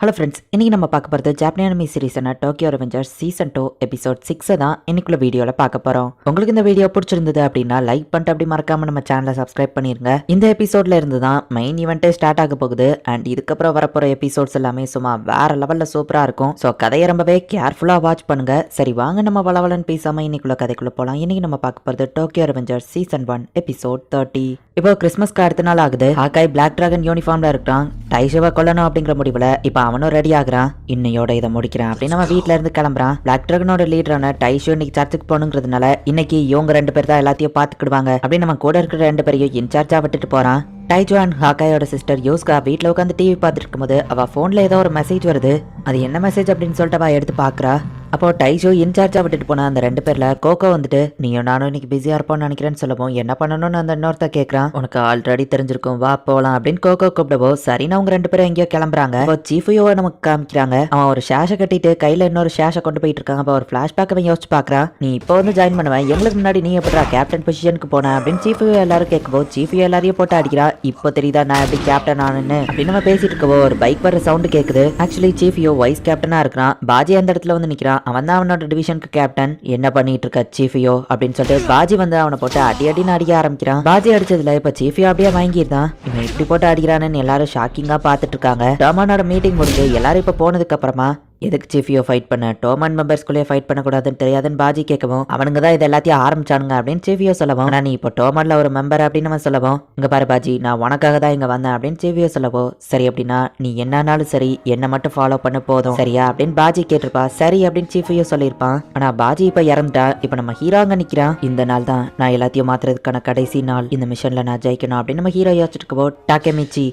Hello friends, இன்னைக்கு நம்ம பார்க்க போகிறது ஜாப்பனீஸ் அனிமி சீரிஸான டோக்கியோ ரெவெஞ்சர்ஸ் சீசன் 2 எபிசோட் 6 தான் இன்னைக்குள்ள வீடியோவில் பார்க்க போகிறோம். உங்களுக்கு இந்த வீடியோ பிடிச்சிருந்தது அப்படின்னா லைக் பண்ணிட்டு அப்படி மறக்காம நம்ம சேனலை சப்ஸ்கிரைப் பண்ணிருங்க. இந்த எபிசோட்ல இருந்து தான் மெயின் ஈவெண்ட்டே ஸ்டார்ட் ஆக போகுது. அண்ட் இதுக்கப்புறம் வரப்போகிற எபிசோட்ஸ் எல்லாமே சும்மா வேற லெவலில் சூப்பராக இருக்கும். ஸோ கதையை ரொம்பவே கேர்ஃபுல்லாக வாட்ச் பண்ணுங்க. சரி வாங்க நம்ம வளவலன்னு பேசாம இன்னைக்குள்ள கதைக்குள்ள போகலாம். இன்னைக்கு நம்ம பார்க்க போகிறது டோக்கியோ ரெவெஞ்சர்ஸ் சீசன் 1 எபிசோட் 30. இப்போ கிறிஸ்மஸ்க்கு அடுத்த நாள் ஆகுது. ஹாக்காய் பிளாக் டிராகன் யூனிஃபார்ம்ல இருக்கான். டைஷோவை கொல்லணும் அப்படிங்கிற முடிவில் இப்போ அவனும் ரெடி ஆகுறான். இன்னையோட இதை முடிக்கிறான் அப்படின்னு நம்ம வீட்டுல இருந்து கிளம்புறான். பிளாக் டிராகனோட லீடரான டைஷோ இன்னைக்கு சர்ச்சுக்கு போகணுங்கிறதுனால இன்னைக்கு இவங்க 2 பேர் தான் எல்லாத்தையும் பாத்துக்கிடுவாங்க அப்படின்னு நம்ம கூட இருக்கிற 2 பேரையும் இன்சார்ஜா விட்டுட்டு போறான். டைஜோ அண்ட் ஹாக்காயோட சிஸ்டர் யோஸ்கா வீட்டில் உட்காந்து டிவி பார்த்துட்டு இருக்கும்போது அவள் ஃபோனில் ஏதோ ஒரு மெசேஜ் வருது. அது என்ன மெசேஜ் அப்படின்னு சொல்லிட்டு அவள் எடுத்து பார்க்குறா. அப்போ டைஜோ இன்சார்ஜாக விட்டுட்டு போனா அந்த 2 பேரில் கோகோ வந்துட்டு நீயும் நானும் இன்னைக்கு பிஸியாக இருப்போம்னு நினைக்கிறேன்னு சொல்லவும் என்ன பண்ணணும்னு அந்த இன்னொருத்த கேட்குறான். உனக்கு ஆல்ரெடி தெரிஞ்சிருக்கும், வா போகலாம் அப்படின்னு கோகோ கூப்பிடவோ சரின்னு அவங்க 2 பேரும் எங்கேயோ கிளம்புறாங்க. இப்போ சீஃபையோவை நமக்கு காமிக்கிறாங்க. அவன் ஒரு ஷேஷை கட்டிட்டு கையில் இன்னொரு ஷேஷை கொண்டு போயிட்டு இருக்காங்க. அப்போ ஒரு ஃபிளாஷ்பேக் அவன் யோசிச்சு பார்க்குறான். நீ இப்போ வந்து ஜாயின் பண்ணுவேன், எங்களுக்கு முன்னாடி நீ எப்படா கேப்டன் பொசிஷனுக்கு போன அப்படின்னு சீஃபையோ எல்லாரும் கேட்கவோ சீஃபையோ எல்லாரையும் போட்டு அடிக்கிறா. இப்போ தெரியுதா நான் எப்படி கேப்டன் ஆனேன்னு அப்படின்னு நம்ம பேசிட்டு இருக்கவோ ஒரு பைக் வர சவுண்ட் கேக்குது. ஆக்சுவலி சீஃபியோ வைஸ் கேப்டனா இருக்கிறான். பாஜி அந்த இடத்துல வந்து நிக்கிறான். அவன் தான் அவனோட டிவிஷனுக்கு கேப்டன். என்ன பண்ணிட்டு இருக்க சீஃபியோ அப்படின்னு சொல்லிட்டு பாஜி வந்து அவனை போட்டு அடின்னு அடிக்க ஆரம்பிக்கிறான். பாஜி அடிச்சதுல இப்ப சீஃபியோ அப்படியே வாங்கியிருந்தான். இவன் இப்படி போட்டு அடிக்கிறான்னு எல்லாரும் ஷாக்கிங்கா பாத்துட்டு இருக்காங்க. டோமானோட மீட்டிங் முடிஞ்சு எல்லாரும் இப்ப போனதுக்கு அப்புறமா எதுக்கு சீஃபியோ ஃபைட் பண்ண, டோமன் மெம்பர்ஸ்குள்ளே ஃபைட் பண்ணக்கூடாதுன்னு தெரியாதுன்னு பாஜி கேட்கவும் அவனுங்க தான் இது எல்லாத்தையும் ஆரம்பிச்சானுங்க அப்படின்னு சீஃபியோ சொல்லவும் நான் நீ இப்போ டோமன்ல ஒரு மெம்பர் அப்படின்னு நம்ம சொல்லவும் இங்க பாரு பாஜி, நான் உனக்காக தான் இங்க வந்தேன் அப்படின்னு சீஃபியோ சொல்லவும் சரி அப்படின்னா நீ என்னன்னாலும் சரி என்ன மட்டும் ஃபாலோ பண்ண போதும் சரியா அப்படின்னு பாஜி கேட்டிருப்பா. சரி அப்படின்னு சீஃபியோ சொல்லியிருப்பான். ஆனா பாஜி இப்ப இறந்துட்டா. இப்ப நம்ம ஹீரோ அங்க நிக்கிறான். இந்த நாள் தான் நான் எல்லாத்தையும் மாத்துறதுக்கான கடைசி நாள். இந்த மிஷன்ல நான் ஜெயிக்கணும் அப்படின்னு நம்ம ஹீரோ யோசிச்சுட்டு இருக்கவோ டாக்கெமிச்சி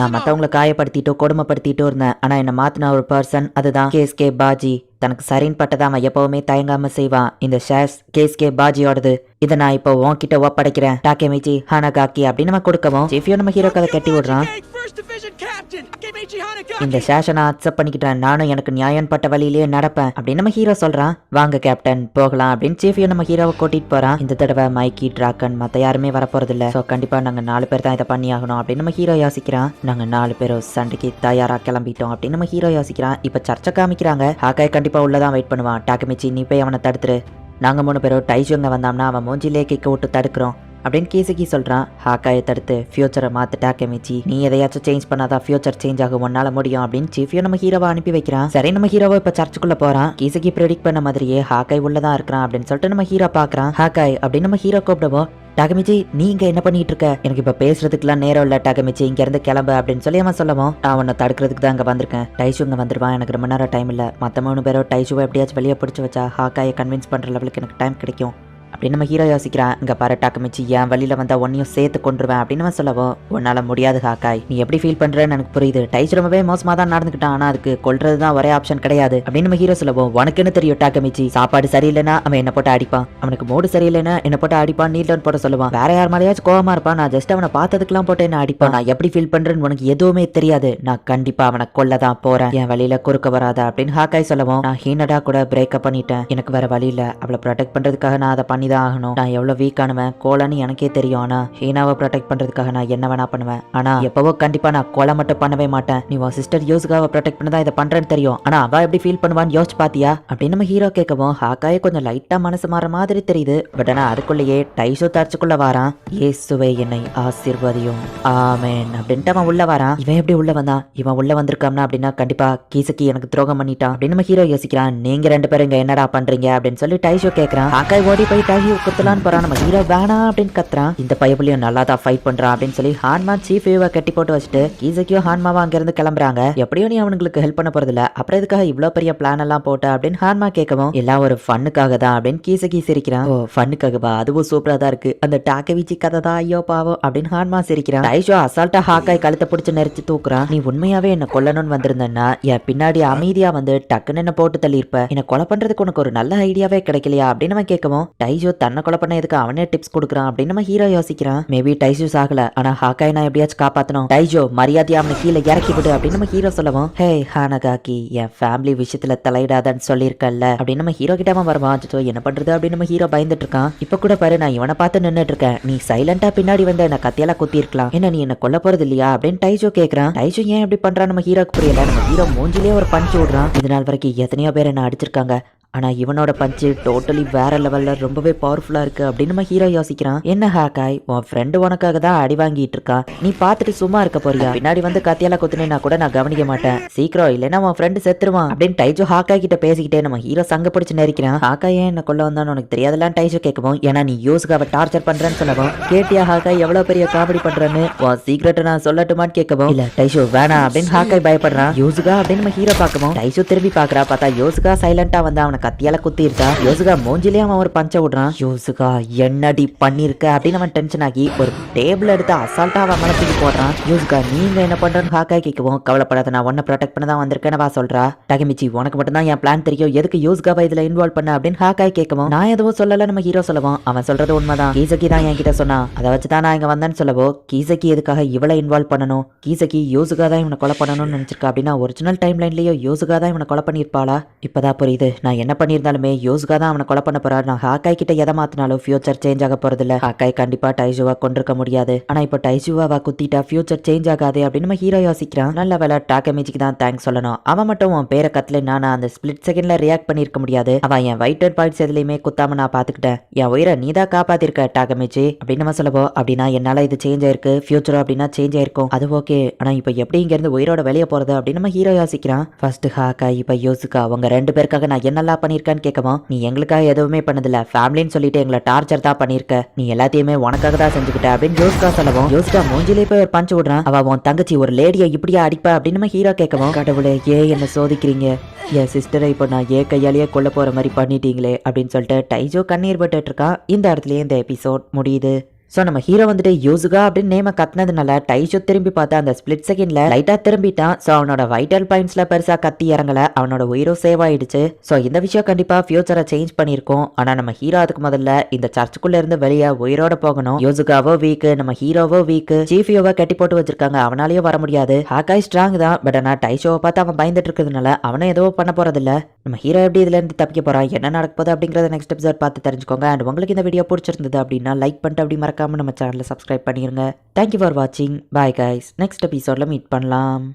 நான் மற்றவங்களை காயப்படுத்திட்டோ கொடுமைப்படுத்திட்டோ இருந்தேன். ஆனா என்ன மாத்தின ஒரு பர்சன் அதுதான் கேஸ்கே பாஜி. தனக்கு சரின்னு பட்டதை அவன் எப்பவுமே தயங்காம செய்வான். இந்த ஷேர்ஸ் கேஸ்கே பாஜியோடது. இதை நான் இப்போ உன்கிட்ட ஒப்படைக்கிறேன் டாக்கெமிச்சி ஹானகாக்கி அப்படின்னு நம்ம கொடுக்கவும் சீஃபியோ நம்ம ஹீரோ கதை கட்டி விடுறான். இந்த ஷேஷை நான் அக்செப்ட் பண்ணிக்கிட்டேன், நானும் எனக்கு நியாயம் பட்ட வழியிலேயே நடப்பேன் அப்படின்னு நம்ம ஹீரோ சொல்றான். வாங்க கேப்டன் போகலாம் அப்படின்னு சீஃபியோ நம்ம ஹீரோவை கூட்டிட்டு போறான். இந்த தடவை மைக்கி டிராக்கன் மத்த யாருமே வரப்போறது இல்ல. சோ கண்டிப்பா நாங்க 4 பேர் தான் இதை பண்ணி ஆகணும் அப்படின்னு நம்ம ஹீரோ யோசிக்கிறான். நாங்க 4 பேரும் சண்டைக்கு தயாரா கிளம்பிட்டோம் அப்படின்னு நம்ம ஹீரோ யோசிக்கிறான். இப்ப சர்ச்சை காமிக்கிறாங்க. ஹாக்காய் கண்டிப்பா உள்ளதான் வெயிட் பண்ணுவான். டாக்கெமிச்சி நீ போய் அவனை தடுத்துரு. நாங்க 3 பேரும் டைஜோங்க வந்தோம்னா அவன் மூஞ்சிலே கிக்க விட்டு தடுக்கிறோம் அப்படின்னு கீசுகி சொல்றான். ஹாக்காயை தடுத்து ஃபியூச்சரை மாத்து டாக்கெமிச்சி, நீ எதையாச்சும் சேஞ்ச் பண்ணாதான் ஃபியூச்சர் சேஞ்ச் ஆகும், உன்னால முடியும் அப்படின்னு சீஃபியோ நம்ம ஹீரோவை அனுப்பி வைக்கிறான். சரி நம்ம ஹீரோவை இப்ப சர்ச்சுக்குள்ள போறான். கீசுகி ப்ரெடிக்ட் பண்ண மாதிரியே ஹாக்காய் உள்ளதான் இருக்கிறான் அப்படின்னு சொல்லிட்டு நம்ம ஹீரோ பாக்குறான். ஹாக்காய் அப்படின்னு நம்ம ஹீரோ கூப்பிடுவோம். டாகமிச்சி நீ இங்க என்ன பண்ணிட்டு இருக்க, எனக்கு இப்ப பேசுறதுக்குலாம் நேரம் இல்ல டாகமிச்சி, இங்க இருந்து கிளம்பு அப்படின்னு சொல்லி அவன் சொல்லவும் நான் உன்னை தடுக்கிறதுக்கு தான் இங்க வந்திருக்கேன். டைஷு இங்க வந்துருவான், எனக்கு ரொம்ப நேரம் டைம் இல்ல. மத்த 3 பேரும் டைஷுவை எப்படியாச்சும் வெளியே பிடிச்சி வச்சா ஹாக்காயை கன்வின்ஸ் பண்ற லெவலுக்கு எனக்கு டைம் கிடைக்கும் அப்படின்னு நம்ம ஹீரோ யோசிக்கிறான். இங்க பாரு டாக்கமிச்சி, என் வழியில வந்தா ஒன்னையும் சேர்த்து கொண்டுருவேன் அப்படின்னு நம்ம சொல்லவும் உன்னால முடியாது ஹாக்காய், நீ எப்படி ஃபீல் பண்றேன்னு எனக்கு புரியுது. டைஸ் ரொம்பவே மோசமா தான் நடந்துக்கிட்டான், ஆனா அதுக்கு கொல்றதுதான் ஒரே ஆப்ஷன் கிடையாது அப்படின்னு நம்ம ஹீரோ சொல்லவும் உனக்கு என்ன தெரியும் டாக்கமிச்சி, சாப்பாடு சரியில்லைன்னா அவன் என்ன போட்டு அடிப்பான், அவனுக்கு மூடு சரியில்லைன்னா என்ன போட்டு அடிப்பான், நீட்லன்னு போட்டு சொல்லுவான். வேற யார் மேலேயாச்சும் கோவமா இருப்பான், நான் ஜஸ்ட் அவனை பார்த்ததுக்கெல்லாம் போட்டு என்ன அடிப்பான். நான் எப்படி ஃபீல் பண்றேன்னு உனக்கு எதுவுமே தெரியாது. நான் கண்டிப்பா அவனை கொல்லதான் போறேன், என் வழியில குறுக்க வராத அப்படின்னு ஹாக்காய் சொல்லவும் நான் ஹீனடா கூட பிரேக்கப் பண்ணிட்டேன், எனக்கு வேற வழி இல்ல, அவளை ப்ரொடெக்ட் பண்றதுக்காக நான் அதை பண்ணிதான் ஆகணும். நான் எவ்வளவு வீக்கானுவேன் கோலன்னு எனக்கே தெரியும். ஆனா ஹீனாவை ப்ரொடெக்ட் பண்றதுக்காக நான் என்ன வேணா பண்ணுவேன். ஆனா எப்பவோ கண்டிப்பா நான் கொலை மட்டும் பண்ணவே மாட்டேன். நீ உன் சிஸ்டர் யூஸ்காவை ப்ரொடெக்ட் பண்ணதான் இதை பண்றேன்னு தெரியும். ஆனா அவ எப்படி ஃபீல் பண்ணுவான்னு யோசிச்சு பாத்தியா அப்படின்னு நம்ம ஹீரோ கேட்கவும் ஹாக்காயே கொஞ்சம் லைட்டா மனசு மாற மாதிரி தெரியுது. பட் ஆனா அதுக்குள்ளேயே டைஷோ தர்ச்சுக்குள்ள வாரான். இயேசுவே என்னை ஆசீர்வதியும் ஆமென் அப்படின்ட்டு அவன் உள்ள வாரான். இவன் எப்படி உள்ள வந்தான், இவன் உள்ள வந்திருக்காம்னா அப்படின்னா கண்டிப்பா கீசுக்கு எனக்கு துரோகம் பண்ணிட்டான் அப்படின்னு நம்ம ஹீரோ யோசிக்கிறான். நீங்க 2 பேரும் இங்க என்னடா பண்றீங்க அப்படின்னு சொல்லி டைஷோ கேட்கறான். ஹாக்காய் ஓடி போய் டைஷோ குத்தலான்னு போறான். நம்ம ஹீரோ வேணா அப்படின்னு கத்துறான். இந்த பையப்புலையும் நல்லா தான் ஃபைட் பண்றான் அப்படின்னு சொல்லி ஹான்மா சீஃபியோவை கட்டி போட்டு வச்சுட்டு கீசக்கியோ ஹான்மாவா அங்க இருந்து கிளம்புறாங்க. எப்படியும் நீ அவனுங்களுக்கு ஹெல்ப் பண்ண போறது இல்ல, அப்புறம் இதுக்காக இவ்வளவு பெரிய பிளான் எல்லாம் போட்ட அப்படின்னு ஹான்மா கேட்கவும் எல்லாம் ஒரு ஃபன்னுக்காக தான் அப்படின்னு கீசக்கி சிரிக்கிறான். ஓ ஃபன்னுக்காகவா, அதுவும் சூப்பரா தான் இருக்கு, அந்த டாக்கெமிச்சி கதை தான் ஐயோ பாவம் அப்படின்னு ஹான்மா சிரிக்கிறான். டைஷோ அசால்ட்டா ஹாக்காய் கழுத்தை பிடிச்சு நெரிச்சு தூக்குறான். நீ உண்மையாவே என்ன கொல்லணும்னு வந்திருந்தேன்னா என் பின்னாடி அமைதியா வந்து டக்குன்னு என்ன போட்டு தள்ளி இருப்ப, என்ன கொலை பண்றதுக்கு உனக்கு ஒரு நல்ல ஐடியாவே கிடைக்கலையா அப்படின்னு அவன் கேட்கவும் டைஷோ டைஜு தன்னை கொலை பண்ண எதுக்கு அவனே டிப்ஸ் கொடுக்குறான் அப்படின்னு நம்ம ஹீரோ யோசிக்கிறான். மேபி டைஜு சாகல, ஆனா ஹாக்காய் நான் எப்படியாச்சும் காப்பாத்தணும். டைஜோ மரியாதையா அவனை கீழே இறக்கி விடு அப்படின்னு நம்ம ஹீரோ சொல்லவும், ஹே ஹானகாக்கி என் ஃபேமிலி விஷயத்துல தலையிடாதன்னு சொல்லியிருக்கல அப்படின்னு நம்ம ஹீரோ கிட்ட அவன் வருவான். அச்சோ என்ன பண்றது அப்படின்னு நம்ம ஹீரோ பயந்துட்டு இருக்கான். இப்ப கூட பாரு நான் இவனை பார்த்து நின்னுட்டு இருக்கேன், நீ சைலண்டா பின்னாடி வந்து என்ன கத்தியால குத்தி இருக்கலாம், என்ன நீ என்ன கொல்ல போறது இல்லையா அப்படின்னு டைஜோ கேக்குறான். டைஜோ ஏன் இப்படி பண்றான் நம்ம ஹீரோக்கு புரியல. நம்ம ஹீரோ மூஞ்சிலே ஒரு பஞ்ச் விடுறான். இது நாள் வரைக்கும் எத்தனையோ பேர் என்ன அடிச்சிருக்காங்க, ஆனா இவனோட பஞ்சு டோட்டலி வேற லெவல்ல ரொம்பவே பவர்ஃபுல்லா இருக்கு அப்படின்னு நம்ம ஹீரோ யோசிக்கிறான். என்ன ஹாக்காய் உன் ஃப்ரெண்டு உனக்காக தான் அடி வாங்கிட்டு இருக்கான், நீ பார்த்துட்டு சும்மா இருக்க போறியா, பின்னாடி வந்து கத்தியால குத்துனா கூட நான் கவனிக்க மாட்டேன், சீக்கிரம் இல்லைன்னா உன் ஃப்ரெண்டு செத்துருவான் அப்படின்னு டைஜோ ஹாக்காய் கிட்ட பேசிக்கிட்டே நம்ம ஹீரோ சங்க பிடிச்சு நெரிக்கிறான். ஹாக்காய் ஏன் என்ன கொல்ல வந்தான்னு உனக்கு தெரியாதெல்லாம் டைஜோ கேட்கவும், ஏன்னா நீ யூஸ்காவை டார்ச்சர் பண்றேன்னு சொல்லவும், கேட்டியா ஹாக்காய் எவ்வளவு பெரிய காமெடி பண்றேன்னு, உன் சீக்கிரட்டை நான் சொல்லட்டுமான்னு கேட்கவும், இல்ல டைஜோ வேணாம் அப்படின்னு ஹாக்காய் பயப்படுறான். யூசுகா அப்படின்னு நம்ம ஹீரோ பார்க்கவும் டைஜோ திரும்பி பாக்குறா. பார்த்தா யூசுகா சைலண்டா வந்து அவனை கத்தியால குத்திருக்கா. யோசுகா மூஞ்சிலே அவன் ஒரு பஞ்ச விடுறான். யோசுகா என்னடி பண்ணிருக்க அப்படின்னு அவன் டென்ஷன் ஆகி ஒரு டேபிள் எடுத்து அசால்ட்டா அவன் மேல தூக்கி போடுறான். யோசுகா நீங்க என்ன பண்றன்னு ஹாக்காய் கேட்கவும், கவலைப்படாத நான் உன்னை ப்ரொடெக்ட் பண்ண தான் வந்திருக்கேன்னு வா சொல்றா. டகமிச்சி உனக்கு மட்டும் தான் என் பிளான் தெரியும், எதுக்கு யோசுகாவை இதுல இன்வால்வ் பண்ண அப்படின்னு ஹாக்காய் கேட்கவும், நான் எதுவும் சொல்லல நம்ம ஹீரோ சொல்லவும், அவன் சொல்றது உண்மைதான், கீசகி தான் என்கிட்ட சொன்னா, அதை வச்சுதான் நான் இங்க வந்தேன்னு சொல்லவோ, கீசகி எதுக்காக இவளை இன்வால்வ் பண்ணணும், கீசகி யோசுகா தான் இவனை கொலை பண்ணணும்னு நினைச்சிருக்கா அப்படின்னா ஒரிஜினல் டைம் லைன்லயோ யோசுகா தான் இவனை கொலை பண்ணிருப்பாளா. இப்பதான் புரியுது, நான் என்ன பண்ணியிருந்தாலுமே யோசுகா தான் அவனை கொலை பண்ண போறாரு. நான் ஹாக்காய் கிட்ட எதை மாத்தினாலும் ஃபியூச்சர் சேஞ்ச் ஆக போறது இல்ல. ஹாக்காய் கண்டிப்பா டைஜுவா கொண்டிருக்க முடியாது, ஆனா இப்போ டைஜுவா குத்திட்டா ஃபியூச்சர் சேஞ்ச் ஆகாது அப்படின்னு நம்ம ஹீரோ யோசிக்கிறான். நல்ல வேலை டாக்கமிச்சிக்கு தான் தேங்க்ஸ் சொல்லணும், அவன் மட்டும் உன் பேரை கத்துல நான் அந்த ஸ்பிளிட் செகண்ட்ல ரியாக்ட் பண்ணிருக்க முடியாது, அவன் என் வைட்டட் பாயிண்ட்ஸ் எதுலையுமே குத்தாம நான் பாத்துக்கிட்டேன், என் உயிரை நீ தான் காப்பாத்திருக்க டாக்கமிச்சி அப்படின்னு நம்ம சொல்லவோ, அப்படின்னா என்னால இது சேஞ்ச் ஆயிருக்கு, ஃபியூச்சர் அப்படின்னா சேஞ்ச் ஆயிருக்கும், அது ஓகே, ஆனா இப்போ எப்படி இங்க இருந்து உயிரோட வெளியே போறது அப்படின்னு நம்ம ஹீரோ யோசிக்கிறான். ஃபர்ஸ்ட் ஹாக்காய் இப்ப யோசுகா உங்க ரெண்டு பேருக்காக நான் என்னெல்லாம் பண்ணிருக்கான்னு கேட்கவும், நீ எங்களுக்காக எதுவுமே பண்ணதில்ல, ஃபேமிலின்னு சொல்லிட்டு எங்களை டார்ச்சர் தான் பண்ணிருக்க, நீ எல்லாத்தையுமே உனக்காக தான் செஞ்சுக்கிட்ட அப்படின்னு யோசுகா சொல்லவும், யோசுகா மூஞ்சிலே போய் ஒரு பஞ்சு விடுறான். அவ உன் தங்கச்சி ஒரு லேடியை இப்படியா அடிப்பா அப்படின்னு நம்ம ஹீரோ கேட்கவும், கடவுளே ஏன் என்ன சோதிக்கிறீங்க, என் சிஸ்டரை இப்போ நான் ஏன் கையாலேயே கொல்ல போற மாதிரி பண்ணிட்டீங்களே அப்படின்னு சொல்லிட்டு டைஜோ கண்ணீர் பட்டுட்டு இருக்கான். இந்த இடத்துலயே இந்த எபிசோட் முடியுது. ஸோ நம்ம ஹீரோ வந்துட்டு யூசுகா அப்படின்னு நேம கத்துனதுனால டைஜோ திரும்பி பார்த்தா அந்த ஸ்பிளிட் செகண்ட்ல லைட்டா திரும்பிட்டான். ஸோ அவனோட வைட்டல் பாயிண்ட்ஸ்ல பெருசா கத்தி இறங்கல, அவனோட உயிரும் சேவ் ஆயிடுச்சு. ஸோ இந்த விஷயம் கண்டிப்பா ஃபியூச்சரை சேஞ்ச் பண்ணிருக்கோம். ஆனா நம்ம ஹீரோ அதுக்கு முதல்ல இந்த சர்ச்சுக்குள்ள இருந்து வெளியே உயிரோட போகணும். யூசுகாவோ வீக்கு, நம்ம ஹீரோவோ வீக்கு, சீஃபியோவா கட்டி போட்டு வச்சிருக்காங்க, அவனாலயும் வர முடியாது. ஹாக்காய் ஸ்ட்ராங் தான், பட் ஆனா டைஷோவை பார்த்து அவன் பயந்துட்டு இருக்கிறதுனால அவனை ஏதோ பண்ண போறதில்ல. நம்ம ஹீரோ எப்படி இதுல இருந்து தப்பிக்க போறான், என்ன நடக்க போகுது அப்படிங்கறத நெக்ஸ்ட் எபிசோட் பார்த்து தெரிஞ்சுக்கோங்க. அண்ட் உங்களுக்கு இந்த வீடியோ பிடிச்சிருந்தது அப்படின்னா லைக் பண்ணிட்டு அப்படி மறக்காம நம்ம சேனலை சப்ஸ்கிரைப் பண்ணிருங்க. தேங்க்யூ ஃபார் வாட்சிங். பாய் கைஸ், நெக்ஸ்ட் எபிசோட்ல மீட் பண்ணலாம்.